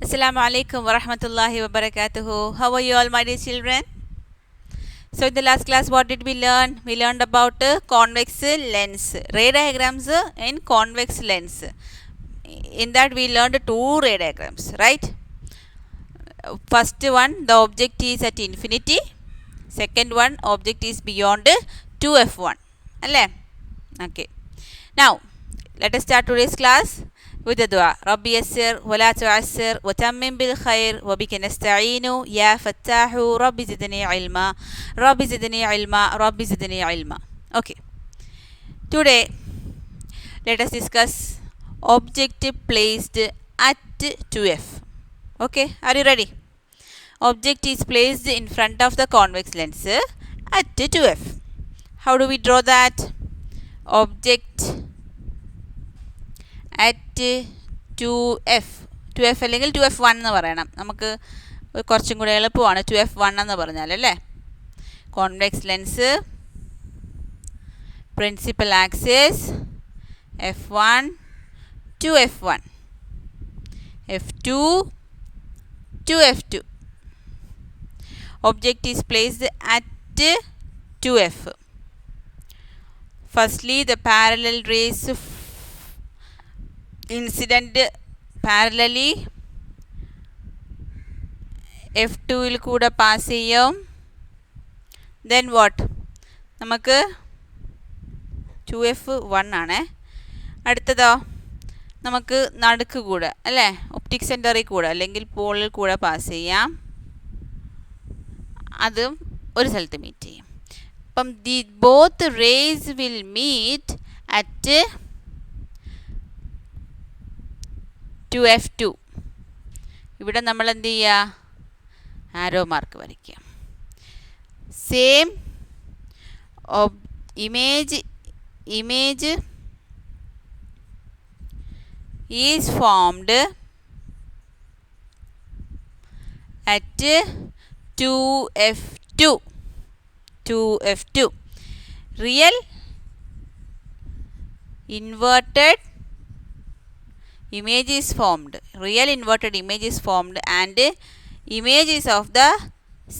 Assalamu alaikum wa rahmatullahi wa barakatuhu. How are you all, my dear children? So in the last class, what did we learn? We learned about convex lens, ray diagrams in convex lens. In that we learned two ray diagrams, right? First one, the object is at infinity. Second one, object is beyond 2f1. Okay. Now, let us start today's class with the dua. ربي يسر ولا تعسر وتمم بالخير وبك نستعين يا فتاح ربي زدني علما ربي زدني علما ربي زدني علما. Okay. Today, let us discuss object placed at 2f. Okay, are you ready? Object is placed in front of the convex lens at 2f. How do we draw that? Object at 2f. 2f അല്ലെങ്കിൽ 2f1 എന്ന് പറയണം. നമുക്ക് കുറച്ചും കൂടെ എളുപ്പമാണ് 2f1 എന്ന് പറഞ്ഞാൽ അല്ലേ. Convex lens, principal axis f1 2f1, f2 2f2. Object is placed at 2f. Firstly, the parallel rays incident parallelly f2ൽ കൂടെ പാസ് ചെയ്യും. Then what? നമുക്ക് 2f1 ആണ്. അടുത്തതോ നമുക്ക് നടുക്ക് കൂടെ അല്ലേ, ഒപ്റ്റിക് സെൻറ്ററിൽ കൂടെ അല്ലെങ്കിൽ പോളിൽ കൂടെ പാസ് ചെയ്യാം. അതും ഒരു സ്ഥലത്ത് മീറ്റ് ചെയ്യും. അപ്പം both rays will meet at 2f2. ഇവിടെ നമ്മൾ എന്ത് ചെയ്യുക? ആരോ മാർക്ക് വരയ്ക്കുക. Same image is formed at 2f2. Real inverted image is formed. Real inverted image is formed and images of the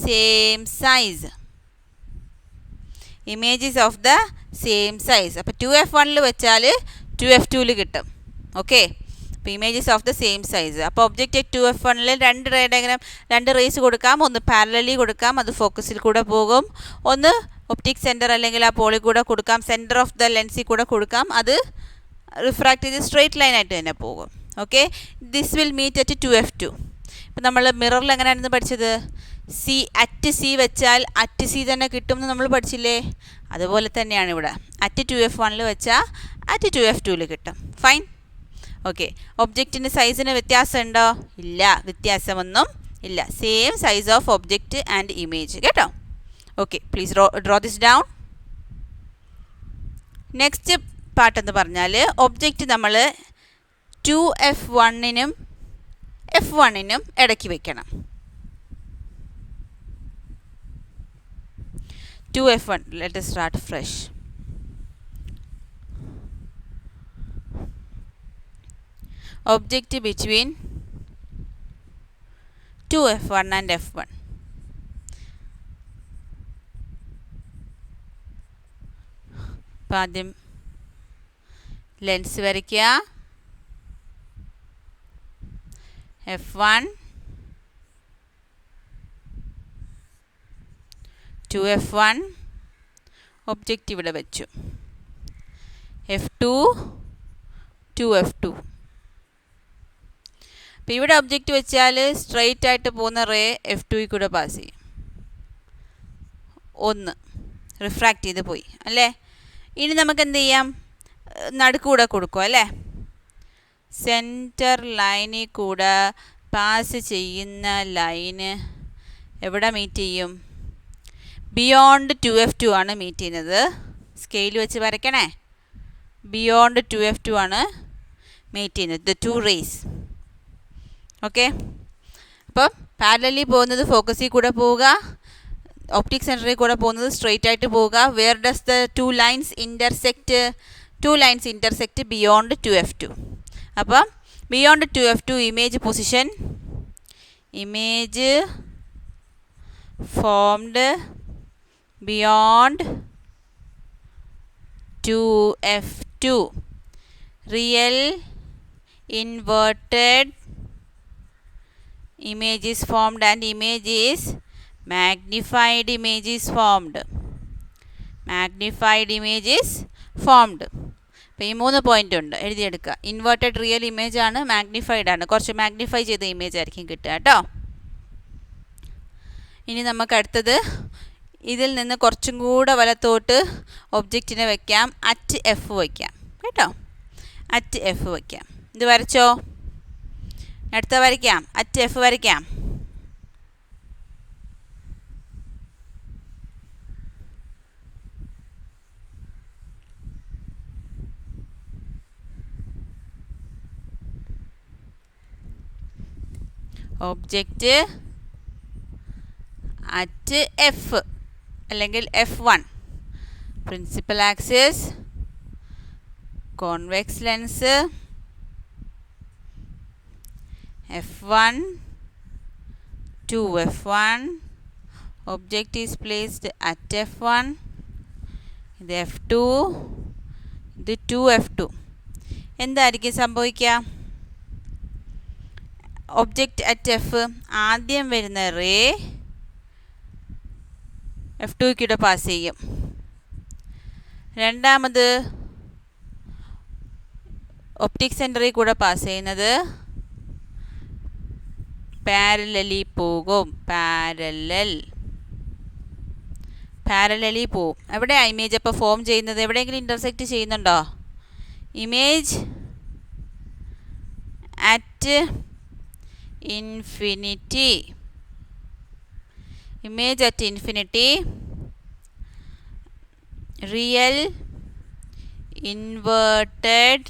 same size. Images of the same size. അപ്പോൾ 2f1ൽ വെച്ചാൽ 2f2ൽ കിട്ടും. Okay, അപ്പോൾ images of the same size. അപ്പോൾ object 2f1ൽ രണ്ട് ray diagram, രണ്ട് raise കൊടുക്കാം. ഒന്ന് parallelly കൊടുക്കാം, അത് ഫോക്കസിൽ കൂടെ പോകും. ഒന്ന് ഒപ്റ്റിക് സെൻറ്റർ അല്ലെങ്കിൽ ആ പോളിൽ കൂടെ കൊടുക്കാം, സെൻറ്റർ ഓഫ് ദ ലെൻസിൽ കൂടെ കൊടുക്കാം. അത് റിഫ്രാക്ട് ചെയ്ത് സ്ട്രെയിറ്റ് ലൈനായിട്ട് തന്നെ പോകും. Okay, this will meet at 2f2. ഇപ്പം നമ്മൾ മിററിൽ എങ്ങനെയാണെന്ന് പഠിച്ചത്? അറ്റ് സി വെച്ചാൽ അറ്റ് സി തന്നെ കിട്ടും എന്ന് നമ്മൾ പഠിച്ചില്ലേ? അതുപോലെ തന്നെയാണ് ഇവിടെ. അറ്റ് 2f1ൽ വെച്ചാൽ അറ്റ് 2f2ൽ കിട്ടും. ഫൈൻ. ഓക്കെ, ഒബ്ജക്റ്റിൻ്റെ സൈസിന് വ്യത്യാസമുണ്ടോ? ഇല്ല, വ്യത്യാസമൊന്നും ഇല്ല. Same size of object and image. കേട്ടോ? Okay, please draw this down. Next part എന്ന് പറഞ്ഞാൽ ഒബ്ജക്റ്റ് നമ്മൾ 2f1നും f1നും ഇടയ്ക്ക് വെക്കണം. 2f1, let us start fresh. Object between 2f1 and f1. അപ്പോൾ ആദ്യം ലെൻസ് വരയ്ക്കുക. f1 2f1 ഒബ്ജക്റ്റ് ഇവിടെ വെച്ചു. f2 2f2. അപ്പോൾ ഇവിടെ ഒബ്ജക്റ്റ് വെച്ചാൽ സ്ട്രെയിറ്റ് ആയിട്ട് പോകുന്ന റേ f2ൽ കൂടെ പാസ് ചെയ്യും. ഒന്ന് റിഫ്രാക്റ്റ് ചെയ്ത് പോയി അല്ലേ. ഇനി നമുക്ക് എന്ത് ചെയ്യാം? നടുക്കൂടെ കൊടുക്കും അല്ലേ. സെൻറ്റർ ലൈനിൽ കൂടെ പാസ് ചെയ്യുന്ന ലൈന് എവിടെ മീറ്റ് ചെയ്യും? ബിയോണ്ട് 2f2 ആണ് മീറ്റ് ചെയ്യുന്നത്. സ്കെയിൽ വെച്ച് വരയ്ക്കണേ. ബിയോണ്ട് 2f2 ആണ് മീറ്റ് ചെയ്യുന്നത്. The two rays. ഓക്കെ, അപ്പം പാരലലി പോകുന്നത് ഫോക്കസിൽ കൂടെ പോവുക, ഒപ്റ്റിക് സെൻറ്ററിൽ കൂടെ പോകുന്നത് സ്ട്രെയിറ്റ് ആയിട്ട് പോവുക. Where does the two lines intersect? Two lines intersect beyond 2f2. അപ്പം beyond 2f2 image position image formed beyond 2f2, real inverted image is formed and image is magnified image is formed. Magnified image is formed. അപ്പോൾ ഈ 3 point ഉണ്ട്, എഴുതിയെടുക്കുക. Inverted real image ആണ്, magnified ആണ്, കുറച്ച് magnify ചെയ്ത image ആയിരിക്കും കിട്ടുക കേട്ടോ. ഇനി നമുക്ക് അടുത്തത് ഇതിൽ നിന്ന് കുറച്ചും കൂടെ വലത്തോട്ട് ഒബ്ജക്റ്റിനെ വയ്ക്കാം. അറ്റ് എഫ് വയ്ക്കാം കേട്ടോ. അറ്റ് എഫ് വയ്ക്കാം. ഇത് വരച്ചോ. അടുത്ത വരയ്ക്കാം. അറ്റ് എഫ് വരയ്ക്കാം. ഒബ്ജക്റ്റ് അറ്റ് എഫ് അല്ലെങ്കിൽ F1, principal axis, convex lens F1 2f1, object is placed at F1, ഇത് F2, ഇത് 2f2. എന്തായിരിക്കും സംഭവിക്കുക? ഒബ്ജക്റ്റ് അറ്റ് എഫ് ആദ്യം വരുന്ന റേ F2 പാസ് ചെയ്യും. രണ്ടാമത് ഒപ്റ്റിക് സെൻറ്ററിൽ കൂടെ പാസ് ചെയ്യുന്നത് പാരലലി പോകും. പാരലലി പോവും. എവിടെയാണ് ഇമേജ് അപ്പോൾ ഫോം ചെയ്യുന്നത്? എവിടെയെങ്കിലും ഇൻ്റർസെക്റ്റ് ചെയ്യുന്നുണ്ടോ? Image at infinity. Image at infinity, real inverted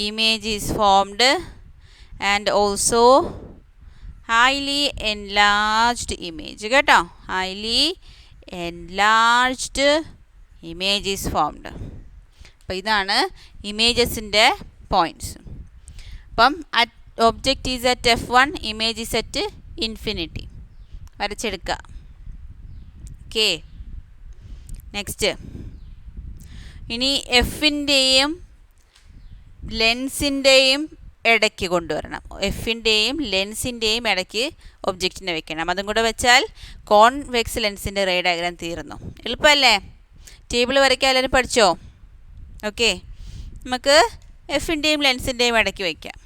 image is formed and also highly enlarged image കേട്ടോ. highly enlarged image is formed. അപ്പോൾ ഇതാണ് ഇമേജസിൻ്റെ പോയിൻറ്റ്സ്. അപ്പം object is at F1, image is at infinity. വരച്ചെടുക്കുക. Okay. Next ഇനി എഫിൻ്റെയും ലെൻസിൻ്റെയും ഇടയ്ക്ക് കൊണ്ടുവരണം. എഫിൻ്റെയും ലെൻസിൻ്റെയും ഇടയ്ക്ക് ഒബ്ജക്റ്റിനെ വെക്കണം. അതും കൂടെ വെച്ചാൽ കോൺവെക്സ് ലെൻസിൻ്റെ റേ ഡയഗ്രാം തീർന്നു. എളുപ്പമല്ലേ? ടേബിൾ വരയ്ക്കാൻ എല്ലാവരും പഠിച്ചോ? ഓക്കെ. നമുക്ക് എഫിൻ്റെയും ലെൻസിൻ്റെയും ഇടയ്ക്ക് വയ്ക്കാം.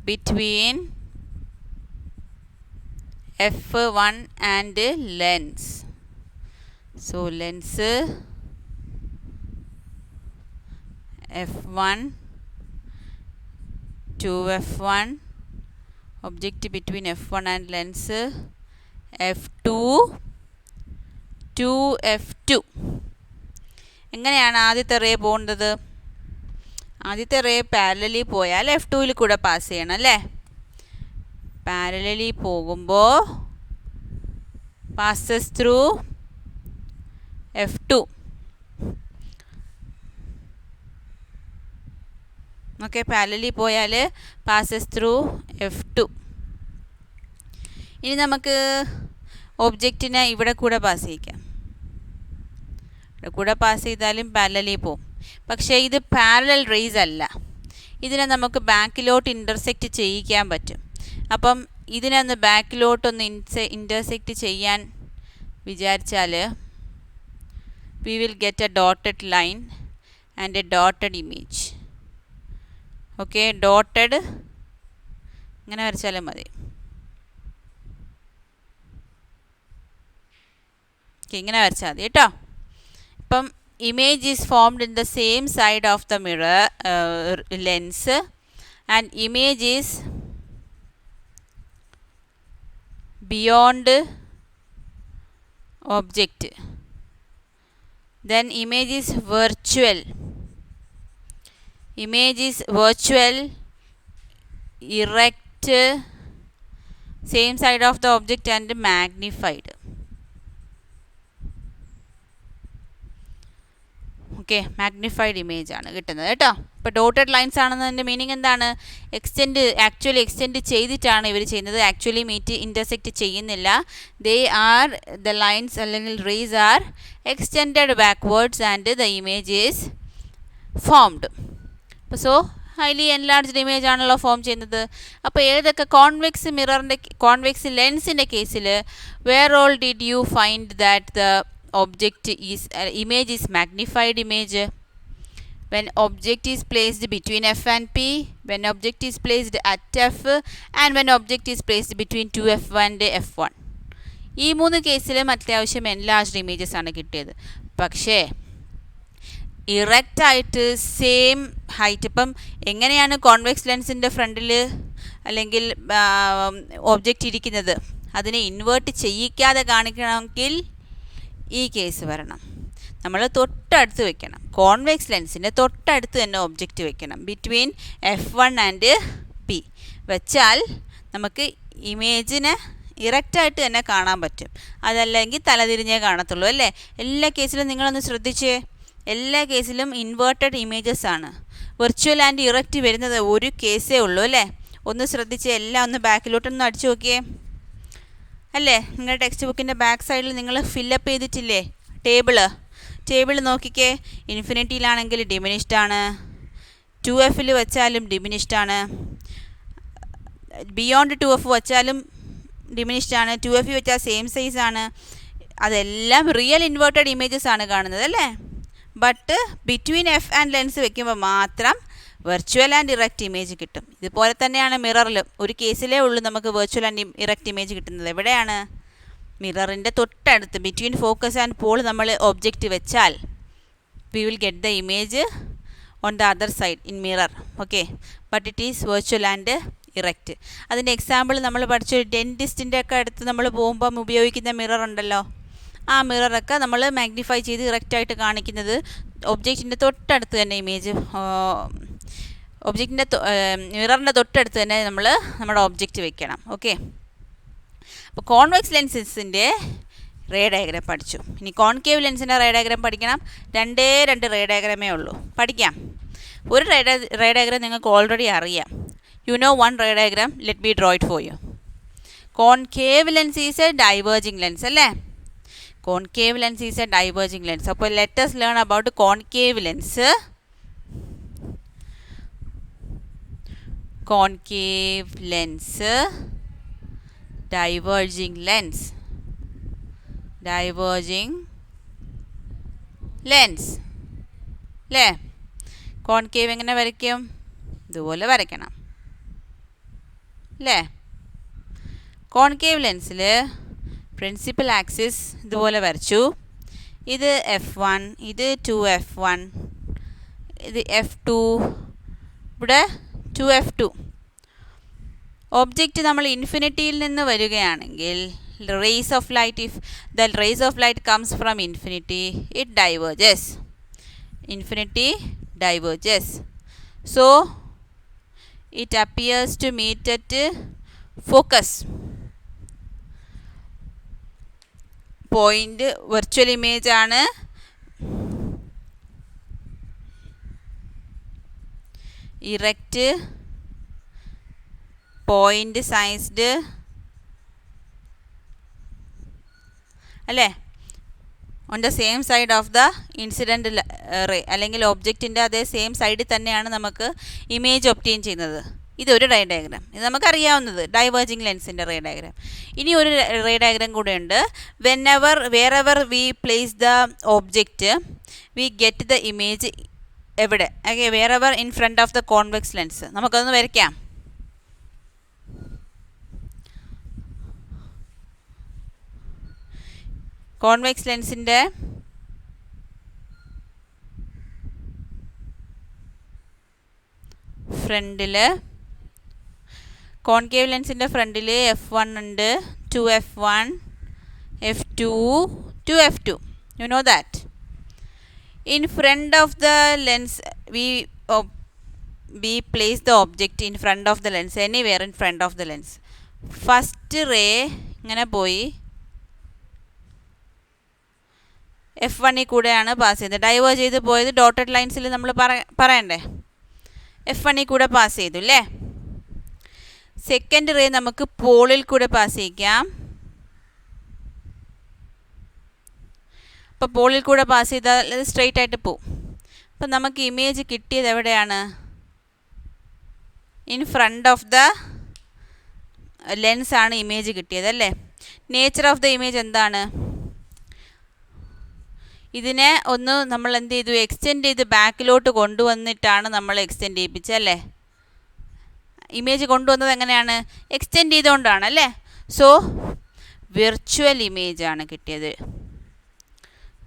between F1 and lens. So lens F1 2f1, object between F1 and lens F2 2f2. എങ്ങനെയാണ് ആദ്യത്തെ റേ പോകുന്നത്? ആദ്യത്തെ റേ പാരലലി പോയാൽ F2 കൂടെ പാസ് ചെയ്യണം അല്ലേ? പാരലലി പോകുമ്പോൾ passes through F2. Okay. Parallelly പോയാൽ പാസസ് ത്രൂ F2. ഇനി നമുക്ക് ഒബ്ജക്റ്റിനെ ഇവിടെ കൂടെ പാസ് ചെയ്യിക്കാം. ഇവിടെ കൂടെ പാസ് ചെയ്താലും പാരലലി പോവും. പക്ഷേ ഇത് പാരലൽ റേസ് അല്ല. ഇതിനെ നമുക്ക് ബാക്കിലോട്ട് ഇൻ്റർസെക്റ്റ് ചെയ്യിക്കാൻ പറ്റും. അപ്പം ഇതിനൊന്ന് ബാക്കിലോട്ടൊന്ന് ഇൻ്റർസെക്റ്റ് ചെയ്യാൻ വിചാരിച്ചാൽ we will get a dotted line and a dotted image. Okay. Dotted ഇങ്ങനെ വരച്ചാലും മതി. ഓക്കെ. ഇങ്ങനെ വരച്ചാൽ മതി കേട്ടോ. ഇപ്പം image is formed in the same side of the mirror lens and image is beyond object. Then image is virtual. Image is virtual, erect, same side of the object and magnified. Okay, magnified image ആണ് കിട്ടുന്നത് കേട്ടോ. ഇപ്പോൾ dotted lines ആണെന്നതിൻ്റെ meaning എന്താണ്? Actually extend ചെയ്തിട്ടാണ് ഇവർ ചെയ്യുന്നത്, actually intersect ചെയ്യുന്നില്ല. ദ ലൈൻസ് അല്ലെങ്കിൽ rays are extended backwards and the image is formed. So highly enlarged image ആണല്ലോ ഫോം ചെയ്യുന്നത്. അപ്പോൾ ഏതൊക്കെ കോൺവെക്സ് ലെൻസിൻ്റെ കേസിൽ where all did you find that the image is magnified image? When object is placed between f and p, when object is placed at f, and when object is placed between 2f and f1. ഈ 3 കേസിലും അത്യാവശ്യം enlarged images ആണ് കിട്ടിയത്. പക്ഷേ erect ആയിട്ട് same height, ഇപ്പം എങ്ങനെയാണ് convex ലെൻസിൻ്റെ ഫ്രണ്ടിൽ അല്ലെങ്കിൽ ഒബ്ജക്റ്റ് ഇരിക്കുന്നത്, അതിനെ ഇൻവേർട്ട് ചെയ്യിക്കാതെ കാണിക്കണമെങ്കിൽ ഈ കേസ് വരണം. നമ്മൾ തൊട്ടടുത്ത് വെക്കണം, കോൺവെക്സ് ലെൻസിൻ്റെ തൊട്ടടുത്ത് തന്നെ ഒബ്ജക്റ്റ് വെക്കണം, ബിറ്റ്വീൻ f1 ആൻഡ് p വെച്ചാൽ നമുക്ക് ഇമേജിനെ ഇറക്റ്റായിട്ട് തന്നെ കാണാൻ പറ്റും. അതല്ലെങ്കിൽ തലതിരിഞ്ഞേ കാണത്തുള്ളൂ അല്ലേ. എല്ലാ കേസിലും നിങ്ങളൊന്ന് ശ്രദ്ധിച്ചേ, എല്ലാ കേസിലും ഇൻവേർട്ടഡ് ഇമേജസ് ആണ്. വെർച്വൽ ആൻഡ് ഇറക്റ്റ് വരുന്നത് ഒരു കേസേ ഉള്ളൂ അല്ലേ. ഒന്ന് ശ്രദ്ധിച്ച് എല്ലാം ഒന്ന് ബാക്കിലോട്ടൊന്ന് അടിച്ചു നോക്കിയേ അല്ലേ. നിങ്ങളുടെ ടെക്സ്റ്റ് ബുക്കിൻ്റെ ബാക്ക് സൈഡിൽ നിങ്ങൾ ഫില്ലപ്പ് ചെയ്തിട്ടില്ലേ ടേബിൾ നോക്കിക്കേ. ഇൻഫിനിറ്റിയിലാണെങ്കിൽ ഡിമിനിഷ്ഡ് ആണ്, 2f വെച്ചാലും ഡിമിനിഷ്ഡ് ആണ്, ബിയോണ്ട് 2f വെച്ചാലും ഡിമിനിഷ്ഡ് ആണ്, 2f വെച്ചാൽ സെയിം സൈസ് ആണ്. അതെല്ലാം റിയൽ ഇൻവേർട്ടഡ് ഇമേജസ് ആണ് കാണുന്നത് അല്ലേ. But between F and lens വെക്കുമ്പോൾ മാത്രം വെർച്വൽ ആൻഡ് ഇറക്റ്റ് ഇമേജ് കിട്ടും. ഇതുപോലെ തന്നെയാണ് മിററിലും ഒരു കേസിലേ ഉള്ളൂ നമുക്ക് വെർച്വൽ ആൻഡ് ഇറക്റ്റ് ഇമേജ് കിട്ടുന്നത്. എവിടെയാണ്? മിററിൻ്റെ തൊട്ടടുത്ത് ബിറ്റ്വീൻ ഫോക്കസ് ആൻഡ് പോൾ നമ്മൾ ഒബ്ജക്റ്റ് വെച്ചാൽ we will get the image on the other side in mirror. Okay, but it is virtual and erect. അതിൻ്റെ എക്സാമ്പിൾ നമ്മൾ പഠിച്ച ഡെൻറ്റിസ്റ്റിൻ്റെ ഒക്കെ അടുത്ത് നമ്മൾ പോകുമ്പം ഉപയോഗിക്കുന്ന മിറർ ഉണ്ടല്ലോ, ആ മിററൊക്കെ നമ്മൾ മാഗ്നിഫൈ ചെയ്ത് ഇറക്റ്റായിട്ട് കാണിക്കുന്നത് ഒബ്ജക്റ്റിൻ്റെ തൊട്ടടുത്ത് തന്നെ ഇമേജ്, മിററിൻ്റെ തൊട്ടടുത്ത് തന്നെ നമ്മൾ നമ്മുടെ ഒബ്ജക്റ്റ് വെക്കണം. ഓക്കെ, അപ്പോൾ കോൺവെക്സ് ലെൻസിൻ്റെ റേ ഡയഗ്രാം പഠിച്ചു. ഇനി കോൺകേവ് ലെൻസിൻ്റെ റേ ഡയഗ്രാം പഠിക്കണം. രണ്ട് റേ ഡയഗ്രാമേ ഉള്ളൂ. പഠിക്കാം. ഒരു റേ ഡയഗ്രാം നിങ്ങൾക്ക് ഓൾറെഡി അറിയാം. You know one ray diagram, let me draw it for you. Concave lens is a diverging lens അല്ലേ. Concave lens is a diverging lens. അപ്പോൾ let us learn about concave lens. concave lens, diverging lens അല്ലേ. Concave എങ്ങനെ വരയ്ക്കും? ഇതുപോലെ വരയ്ക്കണം അല്ലേ. Concave ലെൻസിൽ principal axis ഇതുപോലെ വരച്ചു. ഇത് f1, ഇത് 2f1, ഇത് f2, ഇവിടെ 2f2. ഒബ്ജക്റ്റ് നമ്മൾ ഇൻഫിനിറ്റിയിൽ നിന്ന് വരികയാണെങ്കിൽ rays of light, if the rays of light comes from infinity, it diverges. Infinity diverges. So it appears to meet at focus point. Virtual image ആണ്. ഇറക്റ്റ് പോയിൻ്റ് സൈസ്ഡ് അല്ലേ, on the same side of the incident ray, അല്ലെങ്കിൽ ഒബ്ജക്റ്റിൻ്റെ അതേ same സൈഡിൽ തന്നെയാണ് നമുക്ക് image obtain ചെയ്യുന്നത്. ഇതൊരു റേ ഡയഗ്രാം, ഇത് നമുക്കറിയാവുന്നത് ഡൈവേർജിങ് ലെൻസിൻ്റെ റേ ഡയഗ്രാം. ഇനി ഒരു റേ ഡയഗ്രാം കൂടെ ഉണ്ട്. Wherever we place the object we get the image എവിടെ? Okay, wherever in front of the convex lens. നമുക്കതൊന്ന് വരയ്ക്കാം. കോൺവെക്സ് ലെൻസിൻ്റെ ഫ്രണ്ടിൽ, കോൺകേവ് ലെൻസിൻ്റെ ഫ്രണ്ടിൽ f1 ഉണ്ട്, 2f1, f2, 2f2. You know that. In front of the lens, we place the object in front of the lens, anywhere in front of the lens. First ray ഇങ്ങനെ പോയി F1 കൂടെയാണ് pass ചെയ്തത്. Diverge ചെയ്ത് പോയത് dotted ലൈൻസിൽ നമ്മൾ പറയണ്ടേ. F1 കൂടെ pass ചെയ്തു അല്ലേ. സെക്കൻഡ് റേ നമുക്ക് പോളിൽ കൂടെ പാസ് ചെയ്യിക്കാം. അപ്പോൾ പോളിൽ കൂടെ പാസ് ചെയ്താൽ അത് സ്ട്രെയിറ്റ് ആയിട്ട് പോവും. അപ്പം നമുക്ക് ഇമേജ് കിട്ടിയത് എവിടെയാണ്? In front of the lens ആണ് ഇമേജ് കിട്ടിയത് അല്ലേ. നേച്ചർ ഓഫ് ദ ഇമേജ് എന്താണ്? ഇതിനെ ഒന്ന് നമ്മൾ എന്ത് ചെയ്തു? എക്സ്റ്റെൻഡ് ചെയ്ത് ബാക്കിലോട്ട് കൊണ്ടുവന്നിട്ടാണ് നമ്മൾ എക്സ്റ്റെൻഡ് ചെയ്യിപ്പിച്ചല്ലേ. ഇമേജ് കൊണ്ടുവന്നത് എങ്ങനെയാണ്? എക്സ്റ്റെൻഡ് ചെയ്തുകൊണ്ടാണ് അല്ലേ. സോ വിർച്വൽ ഇമേജ് ആണ് കിട്ടിയത്.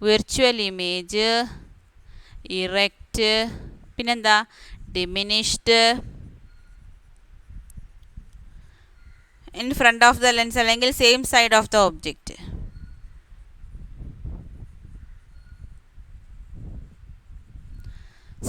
വിർച്വൽ ഇമേജ്, ഇറക്റ്റ്, പിന്നെന്താ diminished, in front of the lens അല്ലെങ്കിൽ same side of the object.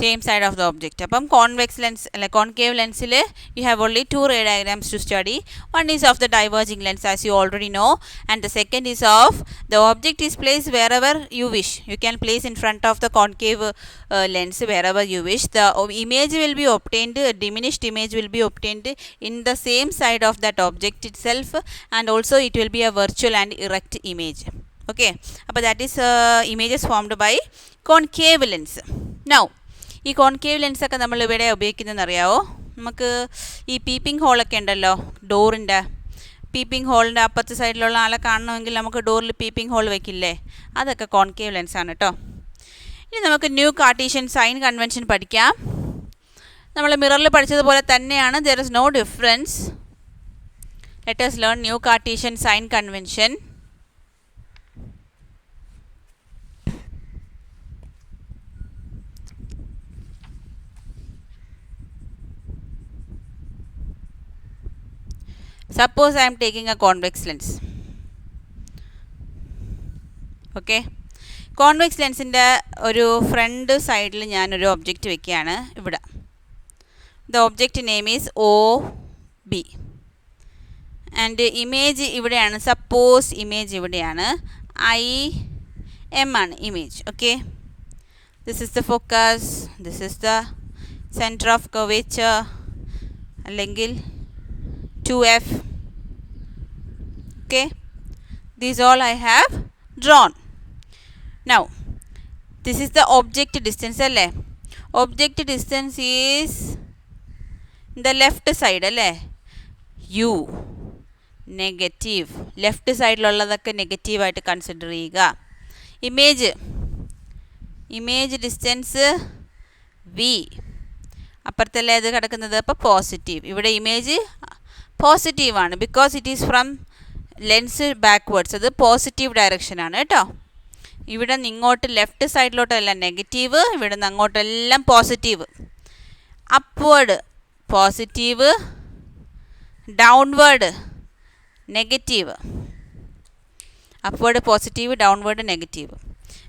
Same side of the object. അപ്പം കോൺവെക്സ് ലെൻസ് അല്ലെ കോൺകേവ് ലെൻസിൽ you have only 2 ray diagrams to study. One is of the diverging lens as you already know, and the second is of the object is place wherever you wish. You can place in front of the concave lens wherever you wish. The image will be obtained, diminished image will be obtained in the same side of that object itself, and also it will be a virtual and erect image. Okay, അപ്പോൾ that is images formed by concave lens. Now ഈ concave ലെൻസൊക്കെ നമ്മൾ ഇവിടെ ഉപയോഗിക്കുന്നതെന്ന് അറിയാമോ? നമുക്ക് ഈ peeping ഹോളൊക്കെ ഉണ്ടല്ലോ, ഡോറിൻ്റെ പീപ്പിംഗ് ഹോളിൻ്റെ അപ്പുറത്തെ സൈഡിലുള്ള ആളെ കാണണമെങ്കിൽ നമുക്ക് ഡോറിൽ പീപ്പിംഗ് ഹോൾ വെക്കില്ലേ, അതൊക്കെ കോൺകേവ് ലെൻസാണ് കേട്ടോ. ഇനി നമുക്ക് ന്യൂ കാർട്ടീഷ്യൻ സൈൻ കൺവെൻഷൻ പഠിക്കാം. നമ്മൾ മിററിൽ പഠിച്ചതുപോലെ തന്നെയാണ്. There is no difference. Let us learn new Cartesian sign convention. Suppose I am taking a convex lens. Okay, convex ലെൻസിൻ്റെ ഒരു ഫ്രണ്ട് സൈഡിൽ ഞാനൊരു ഒബ്ജക്റ്റ് വെക്കുകയാണ് ഇവിടെ. The object name is OB and image ഇവിടെയാണ്. സപ്പോസ് ഇമേജ് ഇവിടെയാണ്. IM ആണ് ഇമേജ്. Okay, this is the focus, this is the centre of curvature അല്ലെങ്കിൽ 2F. Okay, these all I have drawn. Now this is the object distance alle. Object distance is the left side alle. U negative, left side ഉള്ളതൊക്കെ negative ആയിട്ട് consider ചെയ്യുക. Image distance V, അപ്പുറത്തല്ലേ ഇത് കിടക്കുന്നത്, അപ്പോൾ positive. ഇവിടെ image positive ആണ് because it is from lens backwards. അത് പോസിറ്റീവ് ഡയറക്ഷനാണ് കേട്ടോ. ഇവിടെ നിന്ന് ഇങ്ങോട്ട് ലെഫ്റ്റ് സൈഡിലോട്ടെല്ലാം നെഗറ്റീവ്, ഇവിടെ നിന്ന് അങ്ങോട്ടെല്ലാം positive. Upward positive, downward negative. Upward positive, downward negative.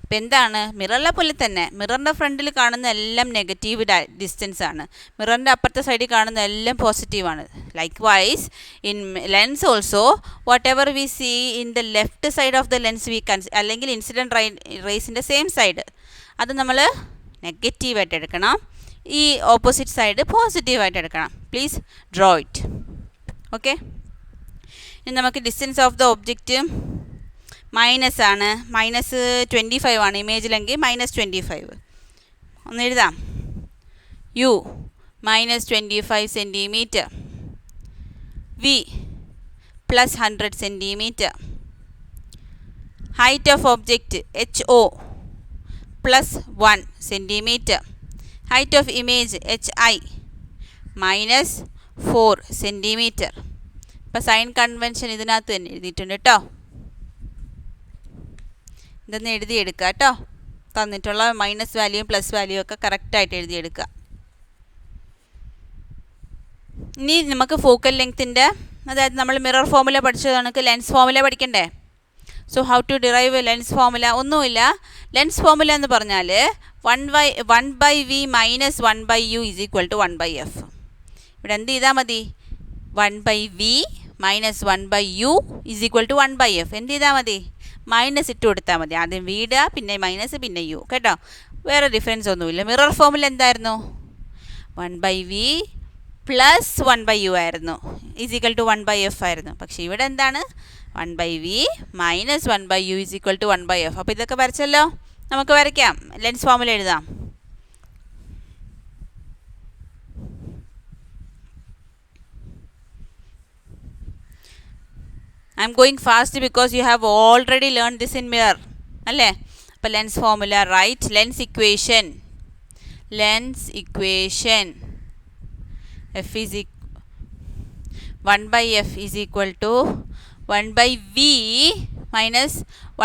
ഇപ്പം എന്താണ്? മിററിലെ പോലെ തന്നെ മിററിൻ്റെ ഫ്രണ്ടിൽ കാണുന്ന എല്ലാം നെഗറ്റീവ് ഡിസ്റ്റൻസ് ആണ്, മിററിൻ്റെ അപ്പുറത്തെ സൈഡിൽ കാണുന്ന എല്ലാം പോസിറ്റീവാണ്. Likewise in lens also whatever we see in the left side of the lens we അല്ലെങ്കിൽ ഇൻസിഡൻറ്റ് റേസിൻ്റെ സെയിം സൈഡ് അത് നമ്മൾ നെഗറ്റീവായിട്ട് എടുക്കണം. ഈ ഓപ്പോസിറ്റ് സൈഡ് പോസിറ്റീവായിട്ട് എടുക്കണം. Please draw it. ഓക്കെ, ഇനി നമുക്ക് distance of the object minus ആണ്. -25 ആണ് ഇമേജിലെങ്കിൽ -25. ഒന്ന് എഴുതാം. U -25 centimetre, V +100 centimetre. Height of object HO +1 centimetre. Height of image HI -4 centimetre. ഇപ്പോൾ സൈൻ കൺവെൻഷൻ ഇതിനകത്ത് തന്നെ എഴുതിയിട്ടുണ്ട് കേട്ടോ. ഇതൊന്ന് എഴുതിയെടുക്കുക കേട്ടോ. തന്നിട്ടുള്ള മൈനസ് വാല്യൂയും പ്ലസ് വാല്യൂ ഒക്കെ കറക്റ്റായിട്ട് എഴുതിയെടുക്കുക. ഇനി നമുക്ക് ഫോക്കൽ ലെങ്ത്തിൻ്റെ, അതായത് നമ്മൾ മിറർ ഫോമുല പഠിച്ചത് കണക്ക് ലെൻസ് ഫോമുല പഠിക്കണ്ടേ. So how to derive lens formula? ഒന്നുമില്ല. ലെൻസ് ഫോമുല എന്ന് പറഞ്ഞാൽ 1/v - 1/u = 1/f. ഇവിടെ എന്ത് ചെയ്താൽ മതി? 1/v - 1/u = 1/f. എന്ത് ചെയ്താൽ മതി? മൈനസ് ഇട്ട് കൊടുത്താൽ മതി. ആദ്യം വി ഇടുക, പിന്നെ മൈനസ്, പിന്നെ യു. കേട്ടോ, വേറെ ഡിഫറൻസ് ഒന്നുമില്ല. മിറർ ഫോമിൽ എന്തായിരുന്നു? 1/v പ്ലസ് 1/u ആയിരുന്നു, ഈസ് ഈക്വൽ ടു 1/f ആയിരുന്നു. പക്ഷേ ഇവിടെ എന്താണ്? 1/v minus 1/u is equal to 1/f. അപ്പോൾ ഇതൊക്കെ വരച്ചല്ലോ, നമുക്ക് വരയ്ക്കാം. ലെൻസ് ഫോമിൽ എഴുതാം. I am going fast because you have already learned this in mirror. അല്ലേ? അപ്പോൾ lens formula, right lens equation. f is 1/f is equal to 1/v minus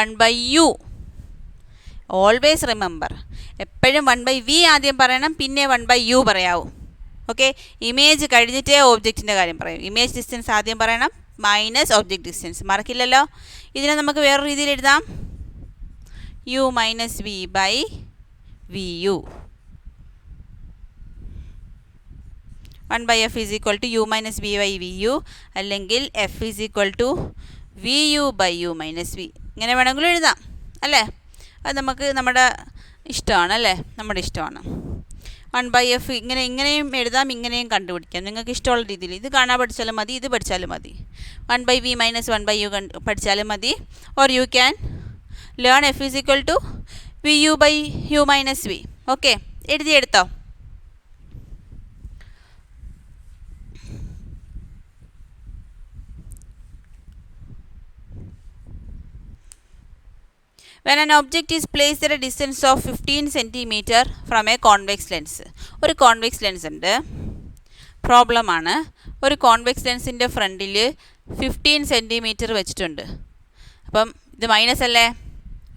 1/u. Always remember, എപ്പോഴും 1/v ആദ്യം പറയണം, പിന്നെ 1/u പറയാവൂ. Okay, image കഴിഞ്ഞിട്ടേ ഓബ്ജക്റ്റിൻ്റെ കാര്യം പറയും. ഇമേജ് ഡിസ്റ്റൻസ് ആദ്യം പറയണം, മൈനസ് ഒബ്ജക്റ്റ് ഡിസ്റ്റൻസ്. മറക്കില്ലല്ലോ. ഇതിനെ നമുക്ക് വേറെ രീതിയിൽ എഴുതാം. u minus v by vu. 1/f is equal to u minus v by vu, അല്ലെങ്കിൽ f is equal to vu by u minus v. ഇങ്ങനെ വേണമെങ്കിലും എഴുതാം അല്ലേ? അത് നമുക്ക് നമ്മുടെ ഇഷ്ടമാണ് അല്ലേ? നമ്മുടെ ഇഷ്ടമാണ്. 1/f ഇങ്ങനെയും എഴുതാം, ഇങ്ങനെയും കണ്ടുപിടിക്കാം, നിങ്ങൾക്ക് ഇഷ്ടമുള്ള രീതിയിൽ. ഇത് കാണാൻ പഠിച്ചാലും മതി, ഇത് പഠിച്ചാലും മതി. 1/v മൈനസ് 1/u പഠിച്ചാലും മതി. Or you can learn f is equal to vu by u minus v. ഓക്കെ, എഴുതിയെടുത്തോ? When an object is placed at a distance of 15 cm from a convex lens. ഒരു കോൺവെക്സ് ലെൻസ് ഉണ്ട്, പ്രോബ്ലമാണ്. ഒരു convex ലെൻസിൻ്റെ ഫ്രണ്ടിൽ 15 cm വെച്ചിട്ടുണ്ട്. അപ്പം ഇത് മൈനസ് അല്ലേ?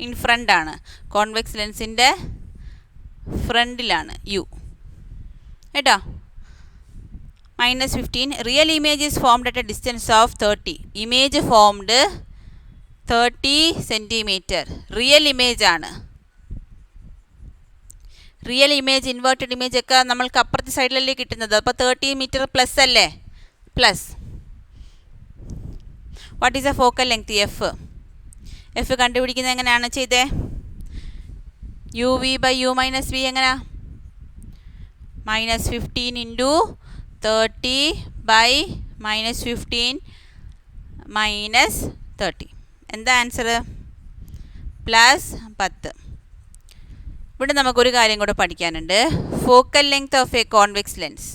ഇൻ ഫ്രണ്ടാണ്, കോൺവെക്സ് ലെൻസിൻ്റെ ഫ്രണ്ടിലാണ് യു. കേട്ടോ, -15. Real image is formed at a distance of 30. Image formed 30 cm. Real image ആണ്. റിയൽ ഇമേജ്, ഇൻവേർട്ടഡ് ഇമേജ് ഒക്കെ നമ്മൾക്ക് അപ്പുറത്തെ സൈഡിലല്ലേ കിട്ടുന്നത്. അപ്പോൾ 30 മീറ്റർ പ്ലസ് അല്ലേ? Plus. What is a focal length? F കണ്ടുപിടിക്കുന്നത് എങ്ങനെയാണ് ചെയ്തേ? U V by U minus V എങ്ങനെയാ? -15 ഇൻറ്റു 30 ബൈ -15 മൈനസ് 30. എന്താ ആൻസർ? +10. ഇവിടെ നമുക്കൊരു കാര്യം കൂടെ പഠിക്കാനുണ്ട്. Focal length of a convex lens.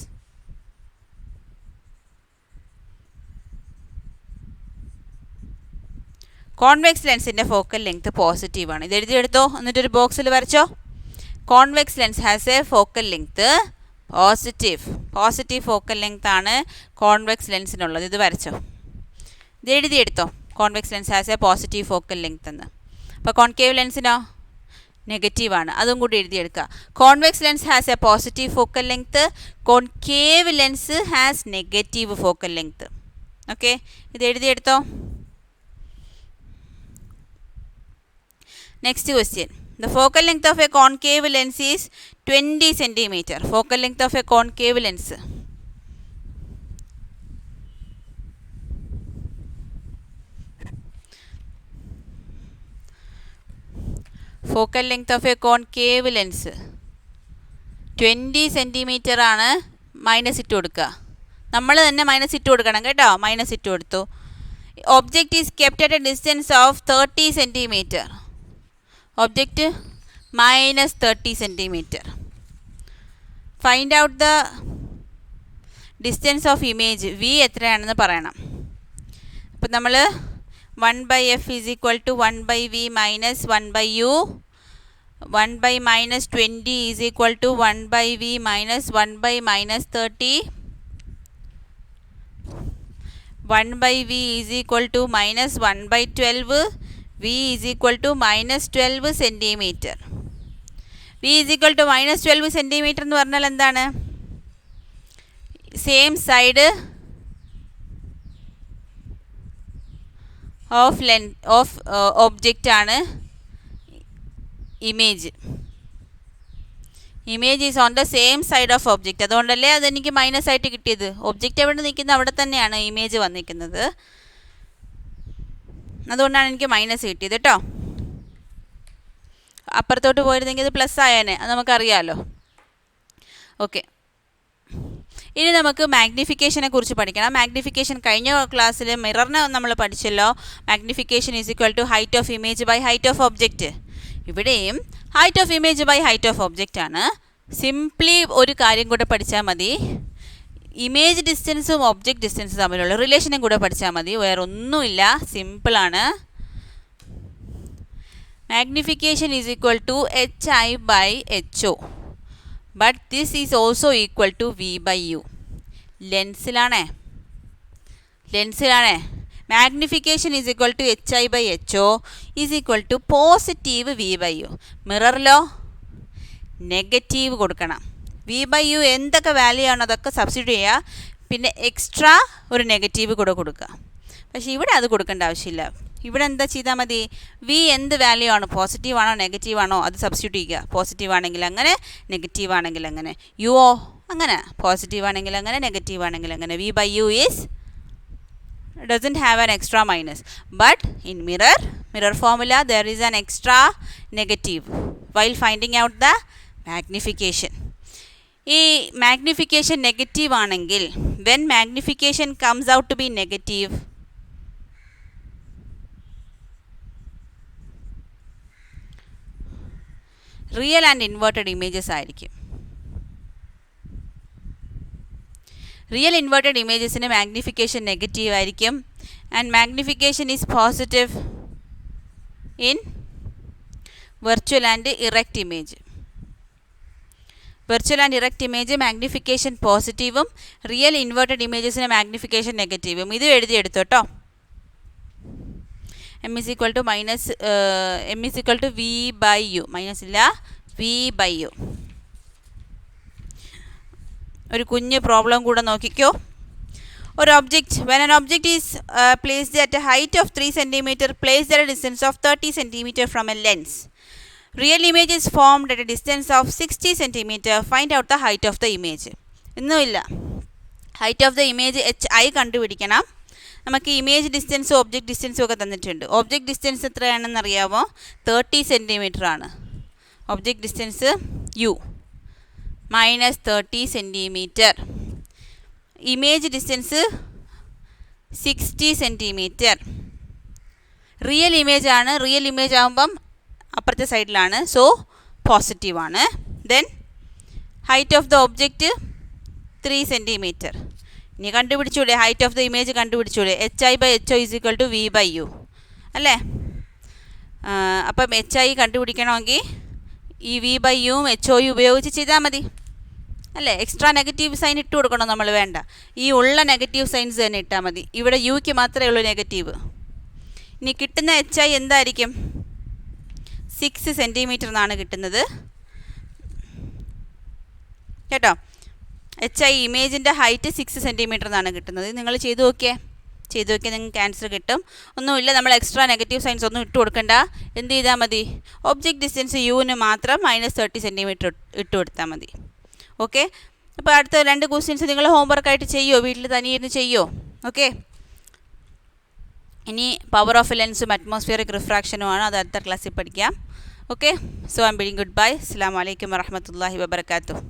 Convex ലെൻസിൻ്റെ ഫോക്കൽ ലെങ്ത് പോസിറ്റീവാണ്. ഇത് എഴുതിയെടുത്തോ, എന്നിട്ടൊരു ബോക്സിൽ വരച്ചോ. Convex lens has a focal length positive focal length ആണ് കോൺവെക്സ് ലെൻസിനുള്ളത്. ഇത് വരച്ചോ, ഇത് എഴുതിയെടുത്തോ. Convex lens has a positive focal length എന്ന്. അപ്പോൾ കോൺകേവ് ലെൻസിനോ? നെഗറ്റീവാണ്, അതും കൂടി എഴുതിയെടുക്കുക. Convex lens has a positive focal length, concave lens has negative focal length. Okay, ഇത് എഴുതിയെടുത്തോ. Next question. The focal length of a concave lens is 20 cm. Focal length of a concave lens. Focal length of a concave lens 20 cm ആണ്. Minus ഇട്ട് കൊടുക്കുക, നമ്മൾ തന്നെ minus ഇട്ട് കൊടുക്കണം കേട്ടോ. മൈനസ് ഇട്ട് കൊടുത്തു. Object is kept at a distance of 30 cm. Object -30 cm. Find out the distance of image. V എത്രയാണെന്ന് പറയണം. അപ്പം നമ്മൾ 1/f is equal to 1/v minus 1/u. 1/-20 is equal to 1/v minus 1/-30. 1/v is equal to -1/12. v is equal to -12 cm. v is equal to -12 cm എന്ന് പറഞ്ഞാൽ എന്താണ്? Same side of object ആണ് image. Image is on the same side of object. അതുകൊണ്ടല്ലേ അതെനിക്ക് minus ആയിട്ട് കിട്ടിയത്. Object എവിടെ നിൽക്കുന്നത് അവിടെ തന്നെയാണ് ഇമേജ് വന്നിരിക്കുന്നത്. അതുകൊണ്ടാണ് എനിക്ക് മൈനസ് കിട്ടിയത് കേട്ടോ. അപ്പുറത്തോട്ട് പോയിരുന്നെങ്കിൽ അത് പ്ലസ് ആയേനെ, അത് നമുക്കറിയാമല്ലോ. ഓക്കെ, ഇനി നമുക്ക് മാഗ്നിഫിക്കേഷനെ കുറിച്ച് പഠിക്കണം. മാഗ്നിഫിക്കേഷൻ കഴിഞ്ഞ ക്ലാസ്സിൽ മിററിനെ നമ്മൾ പഠിച്ചല്ലോ. Magnification is equal to height of image by height of object. ഇവിടെയും height of image by height of object ആണ്. സിംപ്ലി ഒരു കാര്യം കൂടെ പഠിച്ചാൽ മതി, ഇമേജ് ഡിസ്റ്റൻസും ഒബ്ജക്റ്റ് ഡിസ്റ്റൻസും തമ്മിലുള്ള റിലേഷനും കൂടെ പഠിച്ചാൽ മതി, വേറെ ഒന്നുമില്ല, സിമ്പിളാണ്. Magnification is equal to HI by HO, but this is also equal to V by U. ലെൻസിലാണേ magnification is equal to HI by HO is equal to positive V by U. മിററിലോ negative കൊടുക്കണം. V by U എന്തൊക്കെ value ആണോ അതൊക്കെ substitute ചെയ്യുക, പിന്നെ extra ഒരു negative കൂടെ കൊടുക്കുക. പക്ഷേ ഇവിടെ അത് കൊടുക്കേണ്ട ആവശ്യമില്ല. ഇവിടെ എന്താ ചെയ്താൽ മതി, V എന്ത് വാല്യൂ ആണോ, പോസിറ്റീവ് ആണോ നെഗറ്റീവ് ആണോ അത് സബ്സ്റ്റിറ്റ്യൂട്ട് ചെയ്യുക. പോസിറ്റീവ് ആണെങ്കിൽ അങ്ങനെ, നെഗറ്റീവ് ആണെങ്കിൽ അങ്ങനെ. യുओ അങ്ങനെ, പോസിറ്റീവ് ആണെങ്കിൽ അങ്ങനെ, നെഗറ്റീവ് ആണെങ്കിൽ അങ്ങനെ. V by U is doesn't have an extra minus, but in mirror formula there is an extra negative while finding out the magnification. ഈ മാഗ്നിഫിക്കേഷൻ നെഗറ്റീവ് ആണെങ്കിൽ, when magnification comes out to be negative, real and inverted images ആയിരിക്കും. Real inverted ഇമേജസിന് magnification negative ആയിരിക്കും. And magnification is positive in virtual and erect image. Virtual and erect image magnification പോസിറ്റീവും, real inverted ഇമേജസിന് magnification നെഗറ്റീവും. ഇത് എഴുതിയെടുത്തു കേട്ടോ. M is equal to V by U, minus ഇല്ല, V by U. ഒരു കുഞ്ഞ് problem കൂടെ നോക്കിക്കോ. ഒരു object, when an object is placed at a height of 3 cm, placed at a distance of 30 cm from a lens. Real image is formed at a distance of 60 cm. Find out the height of the image. ഒന്നുമില്ല, height of the image HI കണ്ടുപിടിക്കണം. നമുക്ക് image ഡിസ്റ്റൻസും object ഡിസ്റ്റൻസും ഒക്കെ തന്നിട്ടുണ്ട്. Object distance എത്രയാണെന്ന് അറിയാമോ? 30 cm ആണ്. Object distance U minus 30 cm. Image distance 60 cm. Real image ആണ്. Real image ആകുമ്പം അപ്പുറത്തെ സൈഡിലാണ്, സോ പോസിറ്റീവ് ആണ്. Then height of the object 3 cm. ഇനി കണ്ടുപിടിച്ചൂടെ, ഹൈറ്റ് ഓഫ് ദ ഇമേജ് കണ്ടുപിടിച്ചൂടെ. HI by HO is equal to V by U അല്ലേ? അപ്പം HI കണ്ടുപിടിക്കണമെങ്കിൽ ഈ V ബൈ യും HO ഉപയോഗിച്ച് ചെയ്താൽ മതി അല്ലേ? എക്സ്ട്രാ നെഗറ്റീവ് സൈൻ ഇട്ട് കൊടുക്കണം നമ്മൾ, വേണ്ട. ഈ ഉള്ള നെഗറ്റീവ് സൈൻസ് തന്നെ ഇട്ടാൽ മതി. ഇവിടെ യുക്ക് മാത്രമേ ഉള്ളൂ നെഗറ്റീവ്. ഇനി കിട്ടുന്ന HI എന്തായിരിക്കും? 6 cm എന്നാണ് കിട്ടുന്നത് കേട്ടോ. HI ഇമേജിൻ്റെ ഹൈറ്റ് 6 cm എന്നാണ് കിട്ടുന്നത്. നിങ്ങൾ ചെയ്ത് നോക്കിയേ നിങ്ങൾക്ക് ആൻസർ കിട്ടും. ഒന്നുമില്ല, നമ്മൾ എക്സ്ട്രാ നെഗറ്റീവ് സൈൻസ് ഒന്നും ഇട്ട് കൊടുക്കണ്ട. എന്ത് ചെയ്താൽ മതി, ഒബ്ജക്റ്റ് ഡിസ്റ്റൻസ് യുവിന് മാത്രം മൈനസ് 30 cm ഇട്ട് കൊടുത്താൽ മതി. ഓക്കെ, അപ്പോൾ അടുത്ത 2 ക്വസ്റ്റ്യൻസ് നിങ്ങൾ ഹോംവർക്കായിട്ട് ചെയ്യുമോ, വീട്ടിൽ തനിയിരുന്ന് ചെയ്യുമോ? ഓക്കെ, ഇനി പവർ ഓഫ് ലെൻസും അറ്റ്മോസ്ഫിയറിക് റിഫ്രാക്ഷനുമാണ്, അത് അടുത്ത ക്ലാസ്സിൽ പഠിക്കാം. Okay, so I M bidding good bye. അസ്സലാമു അലൈക്കും വറഹ്മത്തുള്ളാഹി വബറകാതുഹു.